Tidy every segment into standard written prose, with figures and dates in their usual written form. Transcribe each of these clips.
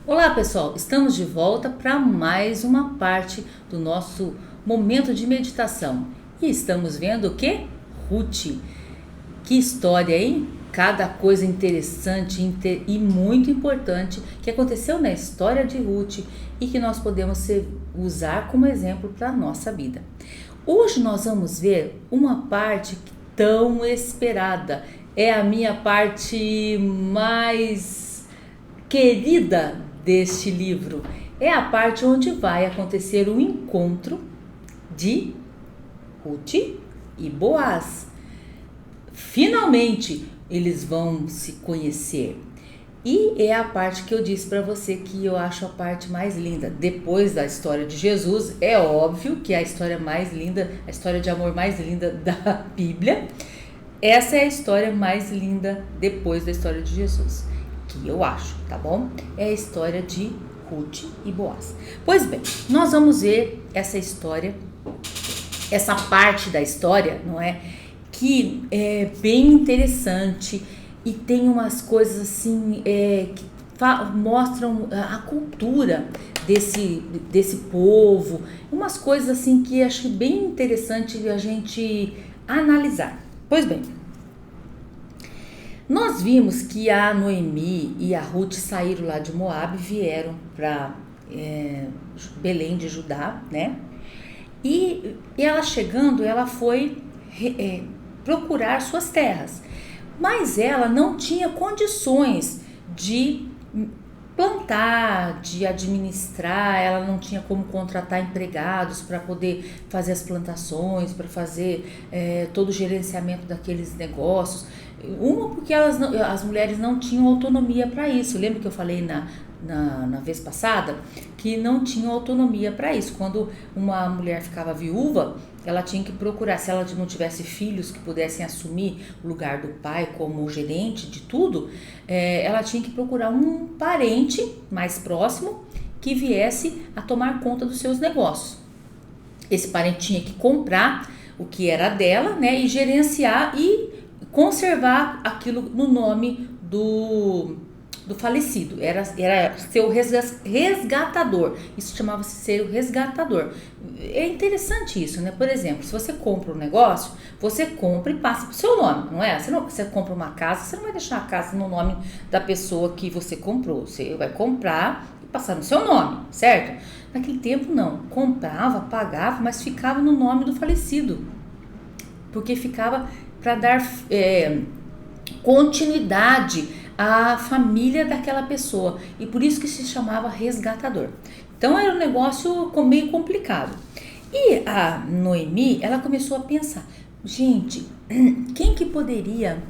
Olá pessoal, estamos de volta para mais uma parte do nosso momento de meditação e estamos vendo o que? Ruth. Que história, hein? Cada coisa interessante e muito importante que aconteceu na história de Ruth e que nós podemos usar como exemplo para a nossa vida. Hoje nós vamos ver uma parte tão esperada, é a minha parte mais querida deste livro. É a parte onde vai acontecer o encontro de Ruth e Boaz. Finalmente eles vão se conhecer. E é a parte que eu disse para você que eu acho a parte mais linda. Depois da história de Jesus, é óbvio que é a história mais linda, a história de amor mais linda da Bíblia. Essa é a história mais linda depois da história de Jesus, que eu acho, tá bom? É a história de Ruth e Boaz. Pois bem, nós vamos ver essa história, essa parte da história, não é? Que é bem interessante e tem umas coisas assim que mostram a cultura desse povo, umas coisas assim que acho bem interessante a gente analisar. Pois bem, nós vimos que a Noemi e a Ruth saíram lá de Moabe e vieram para Belém de Judá, né? E ela chegando, ela foi procurar suas terras, mas ela não tinha condições de plantar, de administrar, ela não tinha como contratar empregados para poder fazer as plantações, para fazer todo o gerenciamento daqueles negócios. Uma, porque as mulheres não tinham autonomia para isso. Lembra que eu falei na vez passada que não tinham autonomia para isso? Quando uma mulher ficava viúva, ela tinha que procurar, se ela não tivesse filhos que pudessem assumir o lugar do pai como gerente de tudo, ela tinha que procurar um parente mais próximo que viesse a tomar conta dos seus negócios. Esse parente tinha que comprar o que era dela, né, e gerenciar e conservar aquilo no nome do falecido, era ser o resgatador, isso chamava-se ser o resgatador. É interessante isso, né? Por exemplo, se você compra um negócio, você compra e passa pro seu nome, não é? Você compra uma casa, você não vai deixar a casa no nome da pessoa que você comprou, você vai comprar e passar no seu nome, certo? Naquele tempo não, comprava, pagava, mas ficava no nome do falecido, porque ficava para dar continuidade à família daquela pessoa, e por isso que se chamava resgatador. Então era um negócio meio complicado. E a Noemi, ela começou a pensar, gente, quem que poderia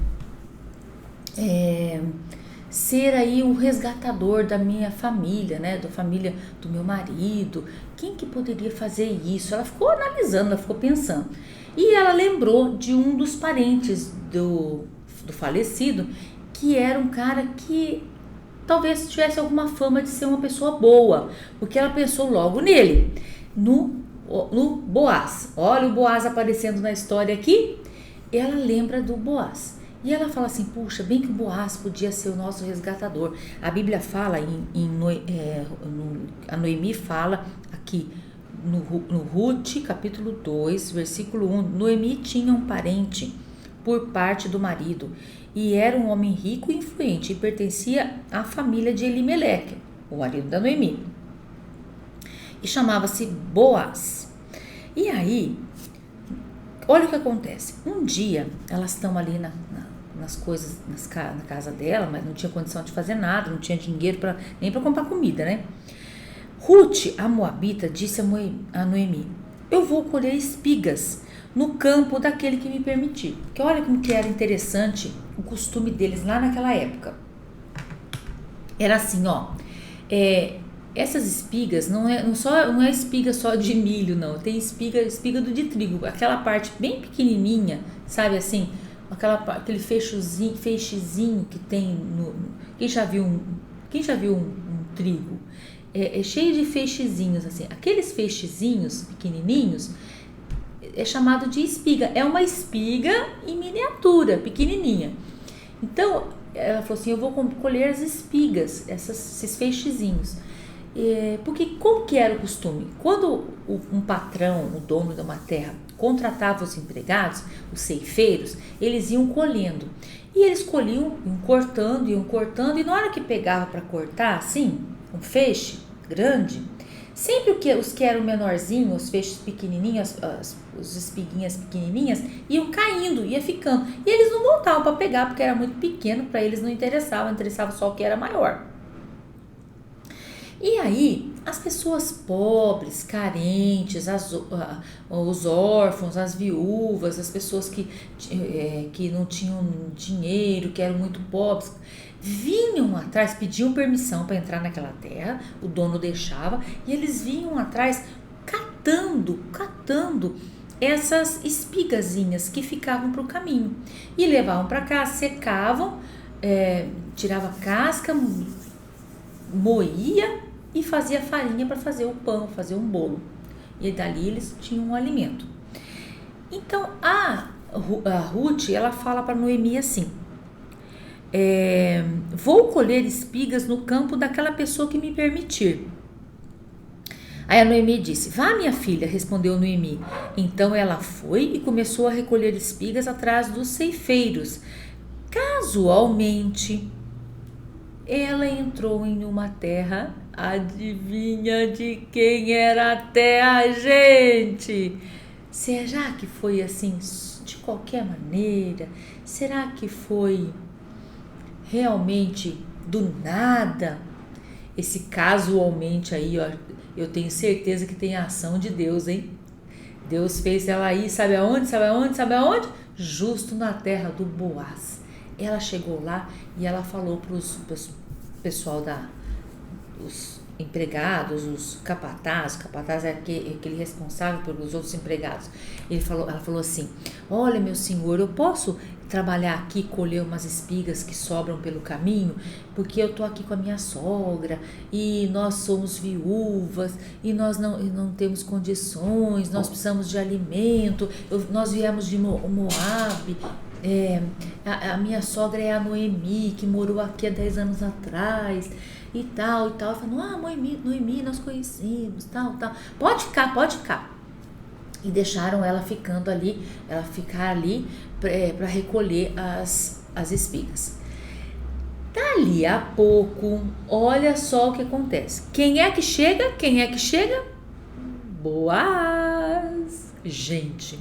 ser aí o resgatador da minha família, né, da família do meu marido? Quem que poderia fazer isso? Ela ficou analisando, ela ficou pensando. E ela lembrou de um dos parentes do falecido, que era um cara que talvez tivesse alguma fama de ser uma pessoa boa, porque ela pensou logo nele, no Boaz. Olha o Boaz aparecendo na história aqui. Ela lembra do Boaz. E ela fala assim, puxa, bem que o Boaz podia ser o nosso resgatador. A Bíblia fala, a Noemi fala aqui, no Ruth, capítulo 2, versículo 1, Noemi tinha um parente por parte do marido, e era um homem rico e influente, e pertencia à família de Elimeleque, o marido da Noemi, e chamava-se Boaz. E aí, olha o que acontece. Um dia, elas estão ali nas coisas, na casa dela, mas não tinha condição de fazer nada, não tinha dinheiro nem para comprar comida, né? Ruth, a moabita, disse a Noemi, eu vou colher espigas no campo daquele que me permitir. Porque olha como que era interessante o costume deles lá naquela época. Era assim, ó, essas espigas não é espiga só de milho, não. Tem espiga de trigo, aquela parte bem pequenininha, sabe assim, aquele feixezinho que tem quem já viu um trigo? É cheio de feixezinhos assim. Aqueles feixezinhos pequenininhos é chamado de espiga. É uma espiga em miniatura, pequenininha. Então, ela falou assim, eu vou colher as espigas, esses feixezinhos. Porque como que era o costume? Quando um patrão, o dono de uma terra, contratava os empregados, os ceifeiros, eles iam colhendo. E eles colhiam, iam cortando, e na hora que pegava para cortar, assim, um feixe grande, sempre os que eram menorzinhos, os feixes pequenininhos, as espiguinhas pequenininhas, iam caindo, ia ficando. E eles não voltavam para pegar, porque era muito pequeno, para eles não interessava só o que era maior. E aí, as pessoas pobres, carentes, os órfãos, as viúvas, as pessoas que não tinham dinheiro, que eram muito pobres, vinham atrás, pediam permissão para entrar naquela terra, o dono deixava, e eles vinham atrás catando essas espigazinhas que ficavam para o caminho. E levavam para cá, secavam, tirava casca, moía e fazia farinha para fazer o pão, fazer um bolo. E dali eles tinham um alimento. Então a Ruth, ela fala para Noemi assim, vou colher espigas no campo daquela pessoa que me permitir. Aí a Noemi disse, vá minha filha, respondeu Noemi. Então ela foi e começou a recolher espigas atrás dos ceifeiros. Casualmente, ela entrou em uma terra, adivinha de quem era a terra, gente? Será que foi assim, de qualquer maneira? Será que foi realmente do nada? Esse casualmente aí, ó, eu tenho certeza que tem a ação de Deus, hein? Deus fez ela ir, sabe aonde? Justo na terra do Boaz. Ela chegou lá e ela falou para os pessoal os empregados, os capatazes. O capataz é aquele responsável pelos outros empregados. Ela falou assim, olha meu senhor, eu posso trabalhar aqui, colher umas espigas que sobram pelo caminho, porque eu tô aqui com a minha sogra e nós somos viúvas e nós não temos condições, nós precisamos de alimento, nós viemos de Moabe. A minha sogra é a Noemi, que morou aqui há 10 anos atrás e tal. Eu falei, Noemi, nós conhecemos, tal. Pode ficar. E deixaram ela ficar ali para recolher as espigas. Dali a pouco, olha só o que acontece. Quem é que chega? Boaz. Gente,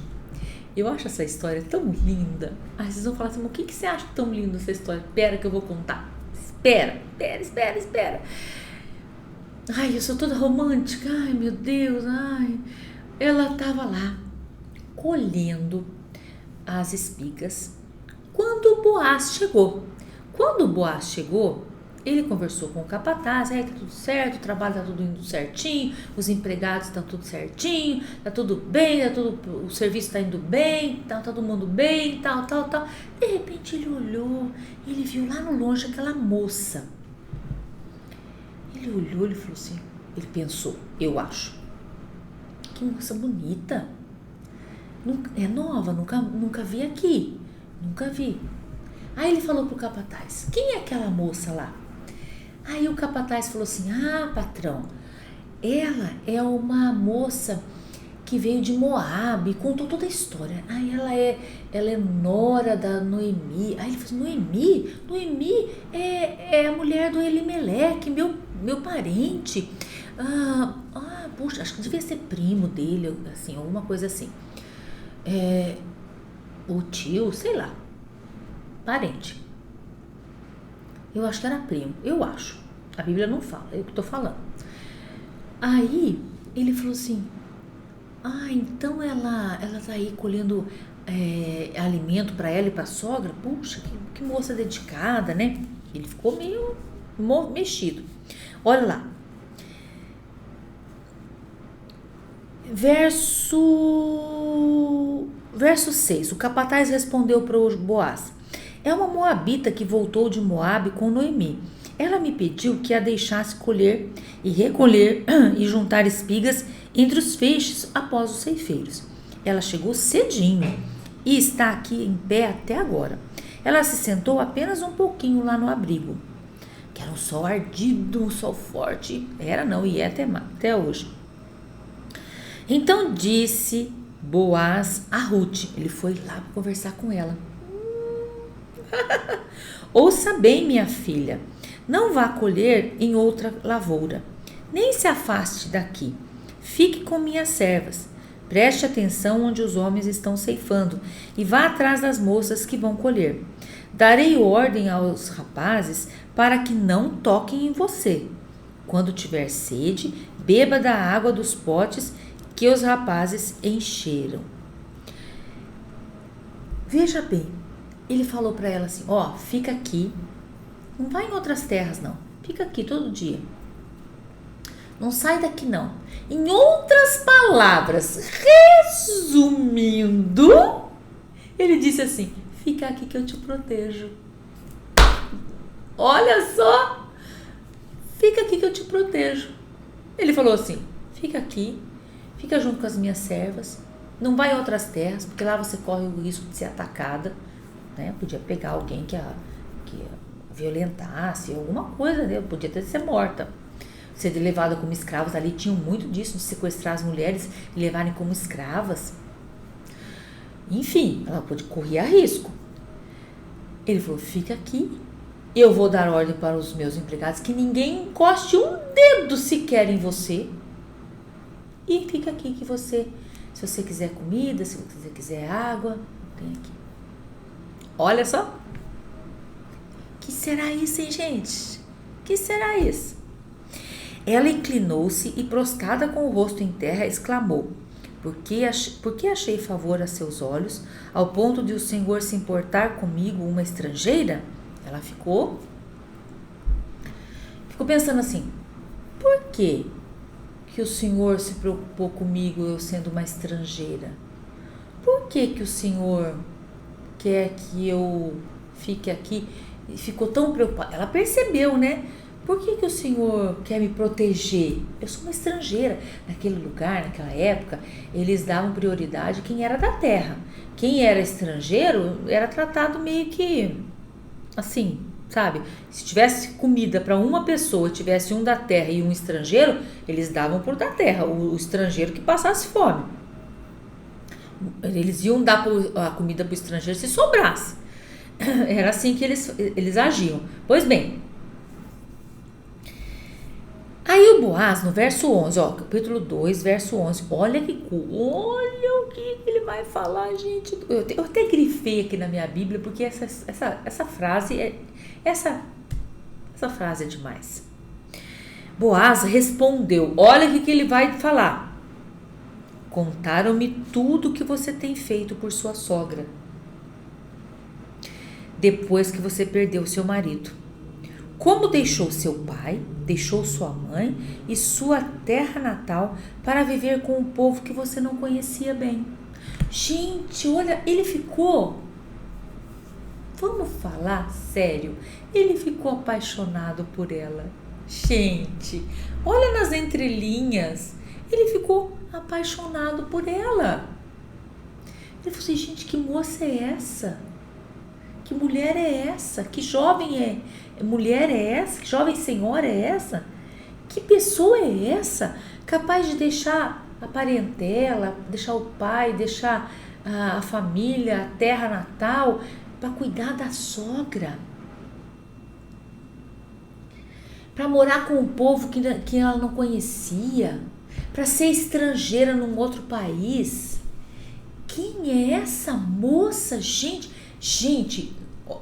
eu acho essa história tão linda. Aí vocês vão falar assim, o que você acha tão lindo essa história? Espera que eu vou contar. Espera. Ai, eu sou toda romântica. Ai, meu Deus, ai. Ela estava lá, colhendo as espigas, quando o Boaz chegou. Quando o Boaz chegou, ele conversou com o capataz, tá tudo certo, o trabalho tá tudo indo certinho, os empregados estão tudo certinho, tá tudo bem, o serviço tá indo bem, tá todo mundo bem, tal. De repente ele olhou, ele viu lá no longe aquela moça. Ele olhou, ele falou assim, ele pensou, eu acho, que moça bonita, é nova, nunca vi aqui, nunca vi. Aí ele falou pro capataz, quem é aquela moça lá? Aí o capataz falou assim, patrão, ela é uma moça que veio de Moabe, contou toda a história. Aí ela é nora da Noemi. Aí ele falou assim, Noemi é a mulher do Elimeleque, meu parente. Puxa, acho que devia ser primo dele, assim, alguma coisa assim. O tio, sei lá, parente. Eu acho que era primo, eu acho. A Bíblia não fala, eu que tô falando. Aí ele falou assim, então ela tá aí colhendo alimento para ela e para a sogra. Puxa, que moça dedicada, né? Ele ficou meio mexido. Olha lá. Verso 6. O capataz respondeu para o Boaz, é uma moabita que voltou de Moabe com Noemi. Ela me pediu que a deixasse colher e recolher e juntar espigas entre os feixes após os ceifeiros. Ela chegou cedinho e está aqui em pé até agora. ela se sentou apenas um pouquinho lá no abrigo, que era um sol ardido, um sol forte. Era não, e é até hoje. Então disse Boaz a Ruth, ele foi lá conversar com ela. Ouça bem, minha filha, não vá colher em outra lavoura, nem se afaste daqui. Fique com minhas servas. Preste atenção onde os homens estão ceifando e vá atrás das moças que vão colher. Darei ordem aos rapazes para que não toquem em você. Quando tiver sede, beba da água dos potes que os rapazes encheram. Veja bem, ele falou para ela assim, fica aqui, não vai em outras terras não, fica aqui todo dia. Não sai daqui não. Em outras palavras, resumindo, ele disse assim, fica aqui que eu te protejo. Olha só, fica aqui que eu te protejo. Ele falou assim, fica aqui, fica junto com as minhas servas, não vai em outras terras, porque lá você corre o risco de ser atacada, né? Podia pegar alguém que violentasse, alguma coisa, né? Podia até ser morta. Ser levada como escravas, ali tinham muito disso, de sequestrar as mulheres e levarem como escravas. Enfim, ela corria risco. Ele falou, fica aqui, eu vou dar ordem para os meus empregados que ninguém encoste um dedo sequer em você. E fica aqui que você, se você quiser comida, se você quiser água, tem aqui. Olha só. Que será isso, hein, gente? Que será isso? Ela inclinou-se e, prostrada com o rosto em terra, exclamou, por que achei favor a seus olhos, ao ponto de o Senhor se importar comigo, uma estrangeira? Ela ficou pensando assim, por que o Senhor se preocupou comigo, eu sendo uma estrangeira? Por que o Senhor quer que eu fique aqui? E ficou tão preocupada. Ela percebeu, né? Por que o Senhor quer me proteger? Eu sou uma estrangeira. Naquele lugar, naquela época, eles davam prioridade a quem era da terra. Quem era estrangeiro era tratado meio que assim, sabe? Se tivesse comida para uma pessoa, tivesse um da terra e um estrangeiro, eles davam por da terra, o estrangeiro que passasse fome. Eles iam dar a comida para o estrangeiro se sobrasse. Era assim que eles agiam. Pois bem, aí o Boaz, no verso 11, capítulo 2, verso 11, olha o que ele vai falar, gente. Eu até grifei aqui na minha Bíblia, porque essa frase essa frase é demais. Boaz respondeu, olha o que ele vai falar. Contaram-me tudo o que você tem feito por sua sogra, depois que você perdeu seu marido. Como deixou seu pai, deixou sua mãe e sua terra natal para viver com um povo que você não conhecia bem. Gente, olha, ele ficou, vamos falar sério, ele ficou apaixonado por ela. Gente, olha nas entrelinhas, ele ficou apaixonado por ela. Ele falou assim, gente, que moça é essa? Que mulher é essa? Que jovem mulher é essa? Que jovem senhora é essa? Que pessoa é essa? Capaz de deixar a parentela, deixar o pai, deixar a família, a terra natal, para cuidar da sogra. Para morar com um povo que ela não conhecia. Para ser estrangeira num outro país. Quem é essa moça, gente? Gente,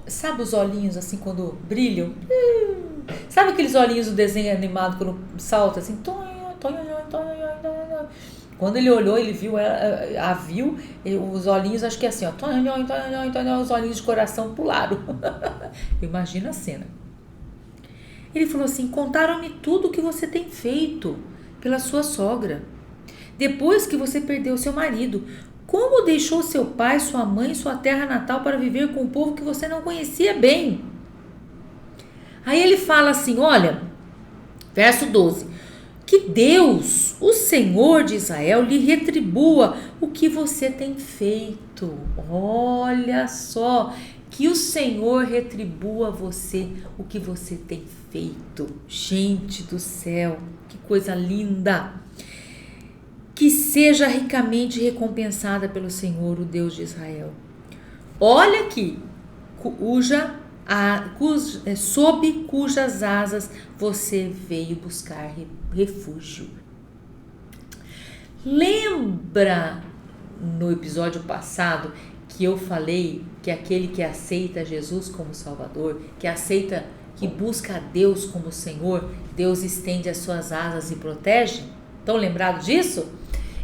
sabe os olhinhos assim quando brilham? Sabe aqueles olhinhos do desenho animado quando salta assim? Quando ele olhou, ele viu, viu, os olhinhos, acho que é assim, os olhinhos de coração pularam. Imagina a cena. Ele falou assim, contaram-me tudo o que você tem feito pela sua sogra, depois que você perdeu seu marido. Como deixou seu pai, sua mãe, sua terra natal para viver com um povo que você não conhecia bem? Aí ele fala assim, olha, verso 12, que Deus, o Senhor de Israel, lhe retribua o que você tem feito. Olha só, Que o Senhor retribua a você o que você tem feito. Gente do céu, que coisa linda! Que seja ricamente recompensada pelo Senhor, o Deus de Israel. Olha aqui, sob cujas asas você veio buscar refúgio. Lembra no episódio passado que eu falei que aquele que aceita Jesus como Salvador, que busca a Deus como Senhor, Deus estende as suas asas e protege? Estão lembrados disso?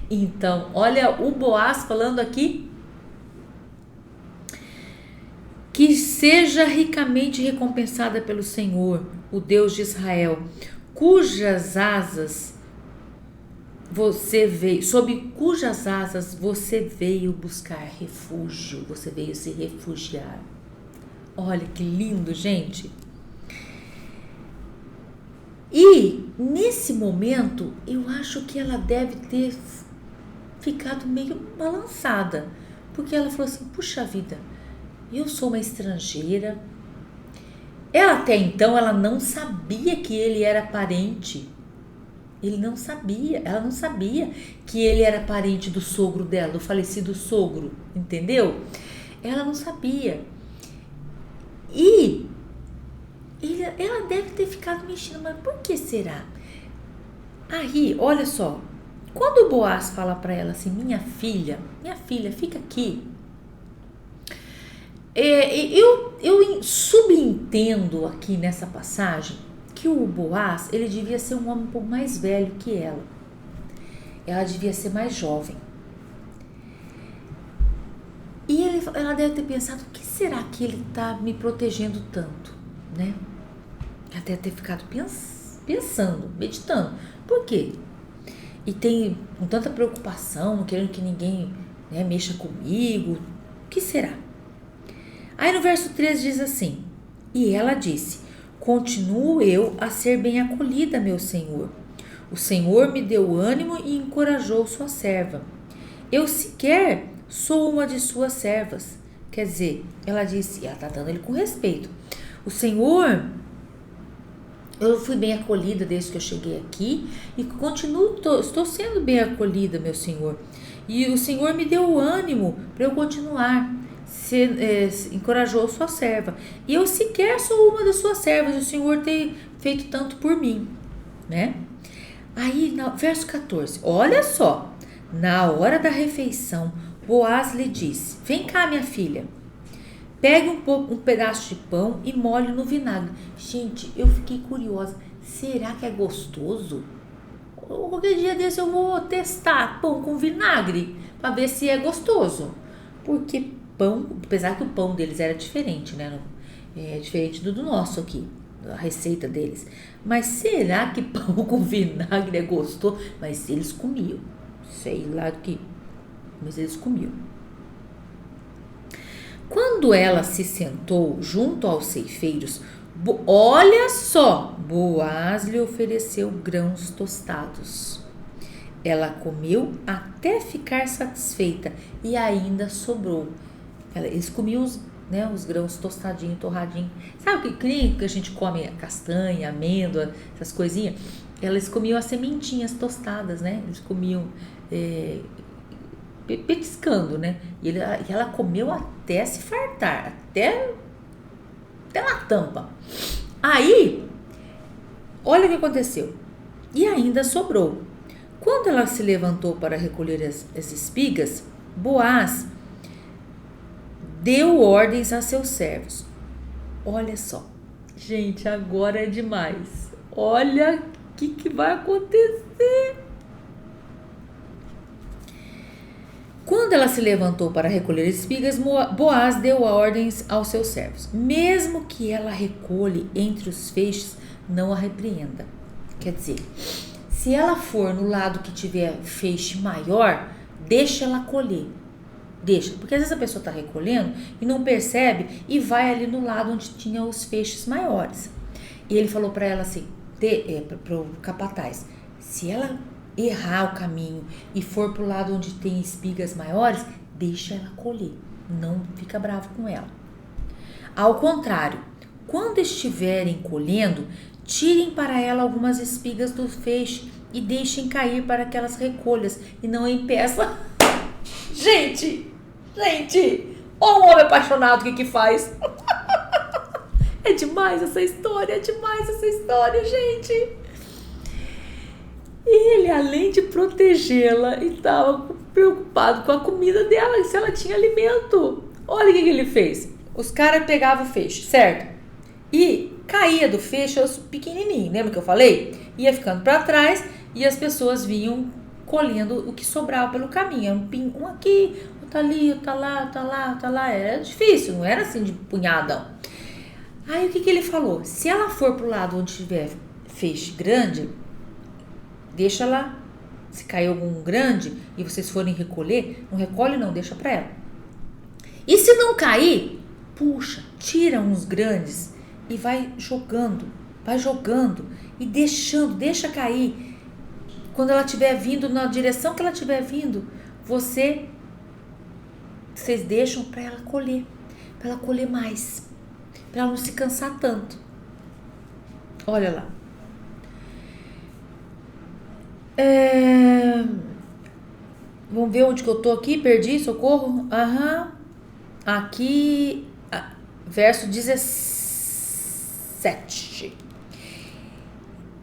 Então, olha o Boaz falando aqui. Que seja ricamente recompensada pelo Senhor, o Deus de Israel, cujas asas você veio, sob cujas asas você veio buscar refúgio, você veio se refugiar. Olha que lindo, gente. E nesse momento, eu acho que ela deve ter ficado meio balançada, porque ela falou assim: puxa vida, eu sou uma estrangeira. Ela até então, ela não sabia que ele era parente. Ela não sabia que ele era parente do sogro dela, do falecido sogro, entendeu? Ela não sabia. E ela deve ter ficado mexendo, mas por que será? Aí, olha só, quando o Boaz fala para ela assim: minha filha, fica aqui. Eu subentendo aqui nessa passagem que o Boaz, ele devia ser um homem um pouco mais velho que ela. Ela devia ser mais jovem. E ela deve ter pensado: o que será que ele está me protegendo tanto, né? Ela deve ter ficado pensando, meditando. Por quê? E tem com tanta preocupação, querendo que ninguém, né, mexa comigo. O que será? Aí no verso 13 diz assim: e ela disse: continuo eu a ser bem acolhida, meu senhor. O Senhor me deu ânimo e encorajou sua serva. Eu sequer sou uma de suas servas. Quer dizer, ela disse, ela está dando ele com respeito: o Senhor, eu fui bem acolhida desde que eu cheguei aqui e estou sendo bem acolhida, meu senhor. E o Senhor me deu ânimo para eu continuar. Encorajou sua serva. E eu sequer sou uma das suas servas. O Senhor tem feito tanto por mim, né? Aí, no verso 14, olha só. Na hora da refeição, Boaz lhe disse: vem cá, minha filha. Pegue um pedaço de pão e molhe no vinagre. Gente, eu fiquei curiosa. Será que é gostoso? Qualquer dia desse eu vou testar pão com vinagre para ver se é gostoso. Porque pão, apesar que o pão deles era diferente, né? É diferente do nosso aqui, a receita deles. Mas será que pão com vinagre é gostoso? Mas eles comiam. Sei lá que, mas eles comiam. Quando ela se sentou junto aos ceifeiros, olha só, Boaz lhe ofereceu grãos tostados. Ela comeu até ficar satisfeita e ainda sobrou. Eles comiam os grãos tostadinhos, torradinhos. Sabe o que a gente come? Castanha, amêndoa, essas coisinhas. Eles comiam as sementinhas tostadas, né? Eles comiam petiscando, né? E ela comeu até se fartar, até na tampa. Aí, olha o que aconteceu. E ainda sobrou. Quando ela se levantou para recolher as espigas, Boaz deu ordens a seus servos. Olha só, gente, agora é demais. Olha o que vai acontecer. Quando ela se levantou para recolher espigas, Boaz deu ordens aos seus servos: mesmo que ela recolhe entre os feixes, não a repreenda. Quer dizer, se ela for no lado que tiver feixe maior, deixa ela colher. Deixa, porque às vezes a pessoa está recolhendo e não percebe e vai ali no lado onde tinha os feixes maiores. E ele falou para ela assim, para o capataz: se ela errar o caminho e for para o lado onde tem espigas maiores, deixa ela colher, não fica bravo com ela. Ao contrário, quando estiverem colhendo, tirem para ela algumas espigas do feixe e deixem cair para que elas recolhas e não impeçam. Gente, olha um homem apaixonado, o que faz? É demais essa história, gente. E ele, além de protegê-la, estava preocupado com a comida dela, se ela tinha alimento. Olha o que ele fez. Os caras pegavam o feixe, certo? E caía do feixe os pequenininhos, lembra que eu falei? Ia ficando para trás e as pessoas vinham colhendo o que sobrava pelo caminho. Um aqui, outro ali, outro lá. Era difícil, não era assim de punhadão. Aí o que ele falou? Se ela for pro lado onde tiver feixe grande, deixa lá. Se cair algum grande e vocês forem recolher, não recolhe não, deixa pra ela. E se não cair, puxa, tira uns grandes e vai jogando e deixa cair. Quando ela estiver vindo na direção que ela estiver vindo, vocês deixam para ela colher mais, para ela não se cansar tanto. Olha lá. Vamos ver onde que eu tô aqui, perdi, socorro. Aqui, verso 17.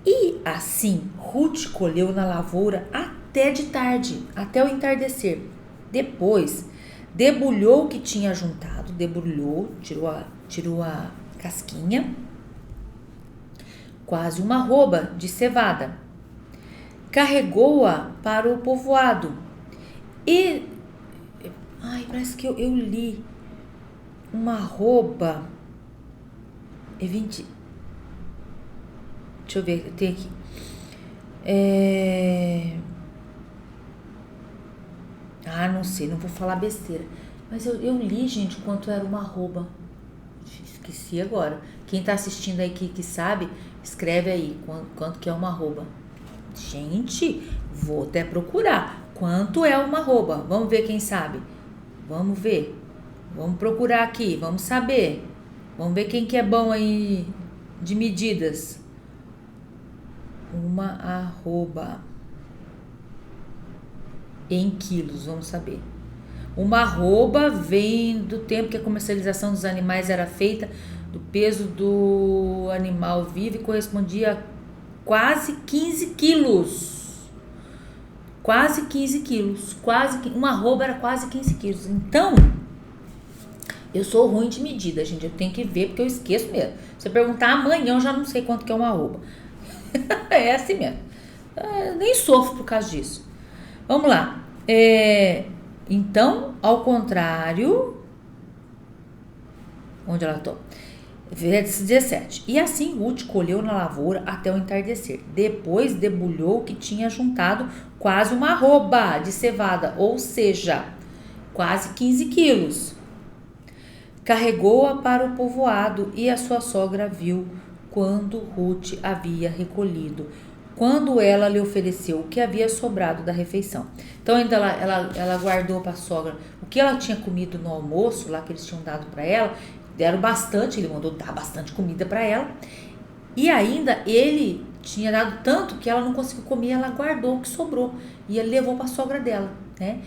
E assim, Ruth colheu na lavoura até de tarde, até o entardecer. Depois, debulhou o que tinha juntado, tirou a casquinha, quase uma arroba de cevada. Carregou-a para o povoado e... parece que eu li uma arroba. É 20... Deixa eu ver, tem aqui. Não sei, não vou falar besteira. Mas eu li, gente, quanto era uma arroba. Esqueci agora. Quem tá assistindo aí que sabe, escreve aí quanto que é uma arroba. Gente, vou até procurar. Quanto é uma arroba? Vamos ver quem sabe. Vamos ver. Vamos procurar aqui, vamos saber. Vamos ver quem que é bom aí de medidas. Uma arroba em quilos, vamos saber. Uma arroba vem do tempo que a comercialização dos animais era feita, do peso do animal vivo e correspondia a quase 15 quilos. Uma arroba era quase 15 quilos. Então, eu sou ruim de medida, gente. Eu tenho que ver porque eu esqueço mesmo. Se eu perguntar amanhã, eu já não sei quanto que é uma arroba. É assim mesmo. Nem sofro por causa disso. Vamos lá. Então, ao contrário... Onde ela está? Verso 17. E assim Ruth colheu na lavoura até o entardecer. Depois debulhou o que tinha juntado, quase uma arroba de cevada, ou seja, quase 15 quilos. Carregou-a para o povoado e a sua sogra viu quando Ruth havia recolhido, quando ela lhe ofereceu o que havia sobrado da refeição. Então ainda ela guardou para a sogra o que ela tinha comido no almoço, lá que eles tinham dado para ela, deram bastante, ele mandou dar bastante comida para ela, e ainda ele tinha dado tanto que ela não conseguiu comer, ela guardou o que sobrou, e ele levou para a sogra dela, né,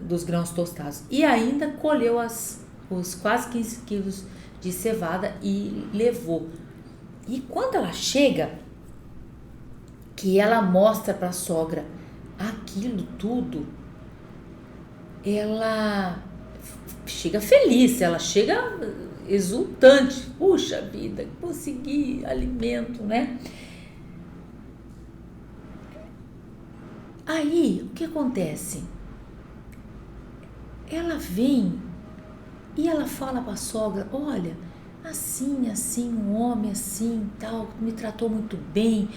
dos grãos tostados, e ainda colheu os quase 15 quilos de cevada e levou. E quando ela chega, que ela mostra para a sogra aquilo tudo, ela chega feliz, ela chega exultante. Puxa vida, consegui alimento, né? Aí, o que acontece? Ela vem e ela fala para a sogra, olha, assim, um homem assim, tal, me tratou muito bem,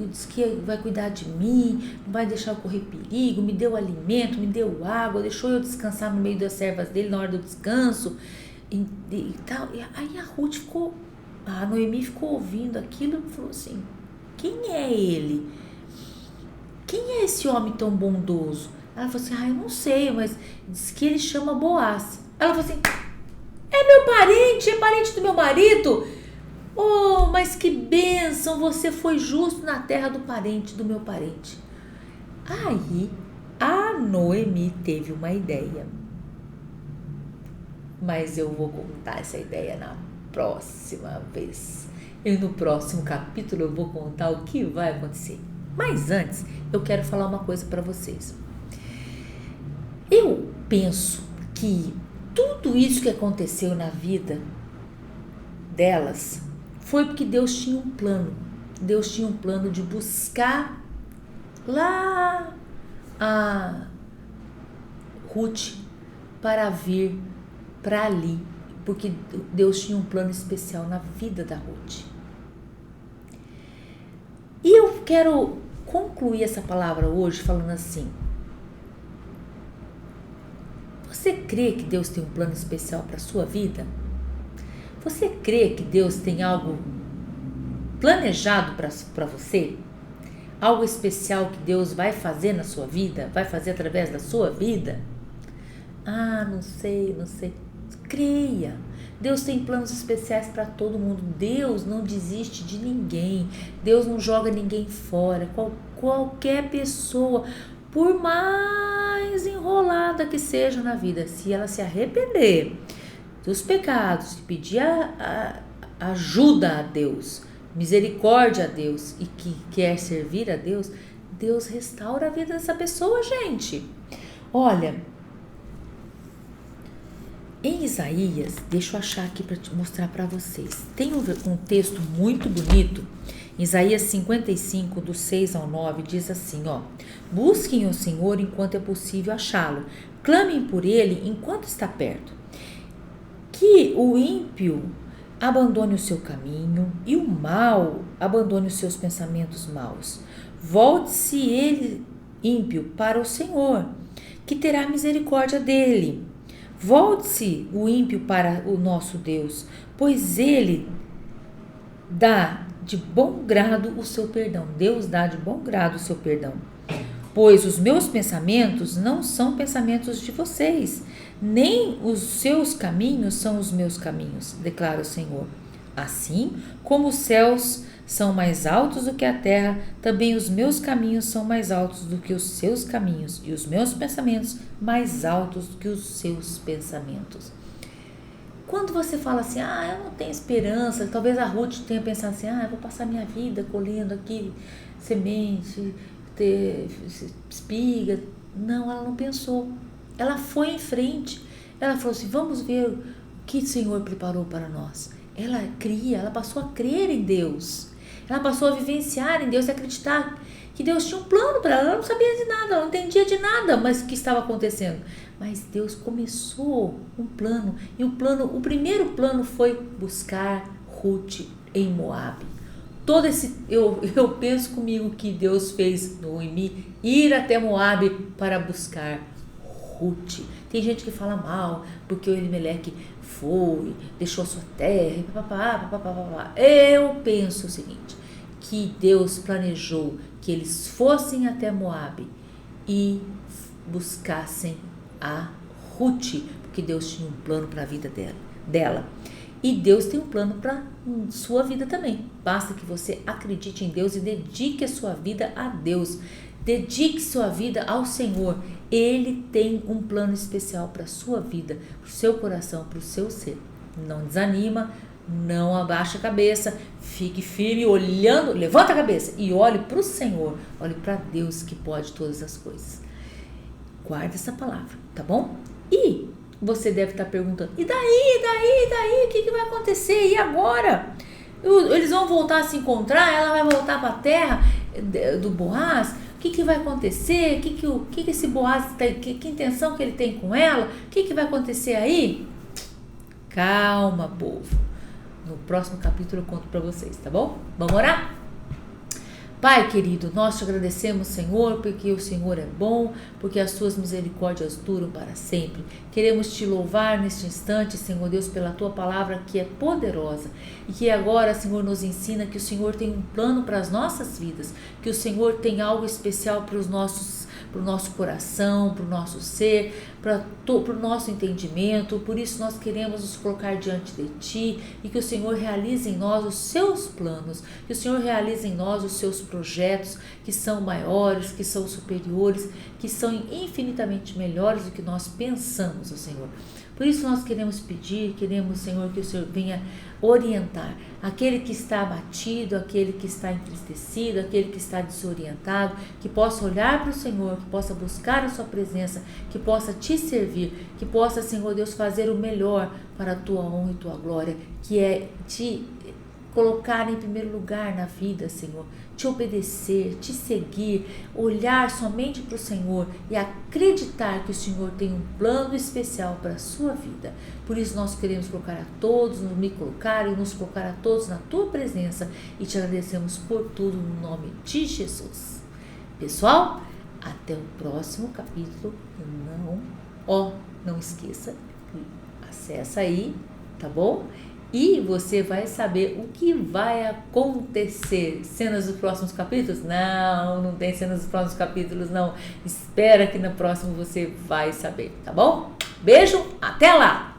disse que vai cuidar de mim, não vai deixar eu correr perigo, me deu alimento, me deu água, deixou eu descansar no meio das servas dele na hora do descanso, e tal. E aí a Noemi ficou ouvindo aquilo e falou assim, quem é ele? Quem é esse homem tão bondoso? Ela falou assim, eu não sei, mas diz que ele chama Boaz. Ela falou assim, É parente do meu marido. Oh, mas que bênção, você foi justo na terra do parente, do meu parente. Aí, a Noemi teve uma ideia. Mas eu vou contar essa ideia na próxima vez. E no próximo capítulo eu vou contar o que vai acontecer. Mas antes, eu quero falar uma coisa para vocês. Eu penso que tudo isso que aconteceu na vida delas foi porque Deus tinha um plano. Deus tinha um plano de buscar lá a Ruth para vir para ali, porque Deus tinha um plano especial na vida da Ruth. E eu quero concluir essa palavra hoje falando assim: você crê que Deus tem um plano especial para a sua vida? Você crê que Deus tem algo planejado para você? Algo especial que Deus vai fazer na sua vida? Vai fazer através da sua vida? Ah, não sei. Creia. Deus tem planos especiais para todo mundo. Deus não desiste de ninguém. Deus não joga ninguém fora. Qualquer pessoa, por mais enrolada que seja na vida, se ela se arrepender dos pecados e pedir ajuda a Deus, misericórdia a Deus e que quer servir a Deus, Deus restaura a vida dessa pessoa, gente. Olha, em Isaías, deixa eu achar aqui para mostrar para vocês. Tem um texto muito bonito. Isaías 55, do 6 ao 9, diz assim, ó: busquem o Senhor enquanto é possível achá-lo. Clamem por ele enquanto está perto. Que o ímpio abandone o seu caminho e o mal abandone os seus pensamentos maus. Volte-se ele, ímpio, para o Senhor, que terá misericórdia dele. Volte-se o ímpio para o nosso Deus, pois ele dá de bom grado o seu perdão. Deus dá de bom grado o seu perdão. Pois os meus pensamentos não são pensamentos de vocês, nem os seus caminhos são os meus caminhos, declara o Senhor. Assim como os céus são mais altos do que a terra, também os meus caminhos são mais altos do que os seus caminhos, e os meus pensamentos mais altos do que os seus pensamentos. Quando você fala assim, eu não tenho esperança, talvez a Ruth tenha pensado assim, eu vou passar minha vida colhendo aqui semente, ter espiga. Não, ela não pensou. Ela foi em frente. Ela falou assim, vamos ver o que o Senhor preparou para nós. Ela cria, ela passou a crer em Deus. Ela passou a vivenciar em Deus e acreditar que Deus tinha um plano para ela. Ela não sabia de nada, ela não entendia de nada, mas o que estava acontecendo. Mas Deus começou um plano, e o primeiro plano foi buscar Ruth em Moabe. Todo esse, eu penso comigo que Deus fez Noemi ir até Moabe para buscar Ruth. Tem gente que fala mal, porque o Elimeleque foi, deixou a sua terra, papapá. Eu penso o seguinte, que Deus planejou que eles fossem até Moabe e buscassem a Ruth, porque Deus tinha um plano para a vida dela. E Deus tem um plano para sua vida também. Basta que você acredite em Deus e dedique a sua vida a Deus. Dedique sua vida ao Senhor. Ele tem um plano especial para a sua vida, para o seu coração, para o seu ser. Não desanima, não abaixa a cabeça, fique firme, olhando, levanta a cabeça e olhe para o Senhor, olhe para Deus que pode todas as coisas. Guarda essa palavra, tá bom? E você deve estar perguntando, e daí, o que vai acontecer? E agora? Eles vão voltar a se encontrar? Ela vai voltar para a terra do Boaz? O que vai acontecer? Que esse Boaz tem? Que intenção que ele tem com ela? O que vai acontecer aí? Calma, povo. No próximo capítulo eu conto para vocês, tá bom? Vamos orar? Pai querido, nós te agradecemos, Senhor, porque o Senhor é bom, porque as suas misericórdias duram para sempre. Queremos te louvar neste instante, Senhor Deus, pela tua palavra que é poderosa e que agora, Senhor, nos ensina que o Senhor tem um plano para as nossas vidas, que o Senhor tem algo especial para para o nosso coração, para o nosso ser, para o nosso entendimento. Por isso nós queremos nos colocar diante de Ti e que o Senhor realize em nós os Seus planos, que o Senhor realize em nós os Seus projetos, que são maiores, que são superiores, que são infinitamente melhores do que nós pensamos, ó Senhor. Por isso nós queremos pedir, queremos, Senhor, que o Senhor venha orientar aquele que está abatido, aquele que está entristecido, aquele que está desorientado, que possa olhar para o Senhor, que possa buscar a sua presença, que possa te servir, que possa, Senhor Deus, fazer o melhor para a tua honra e tua glória, que é te colocar em primeiro lugar na vida, Senhor, te obedecer, te seguir, olhar somente para o Senhor e acreditar que o Senhor tem um plano especial para a sua vida. Por isso nós queremos colocar a todos, me colocar e nos colocar a todos na tua presença e te agradecemos por tudo no nome de Jesus. Pessoal, até o próximo capítulo. Não esqueça, acessa aí, tá bom? E você vai saber o que vai acontecer. Cenas dos próximos capítulos? Não tem cenas dos próximos capítulos, não. Espera que no próximo você vai saber, tá bom? Beijo, até lá!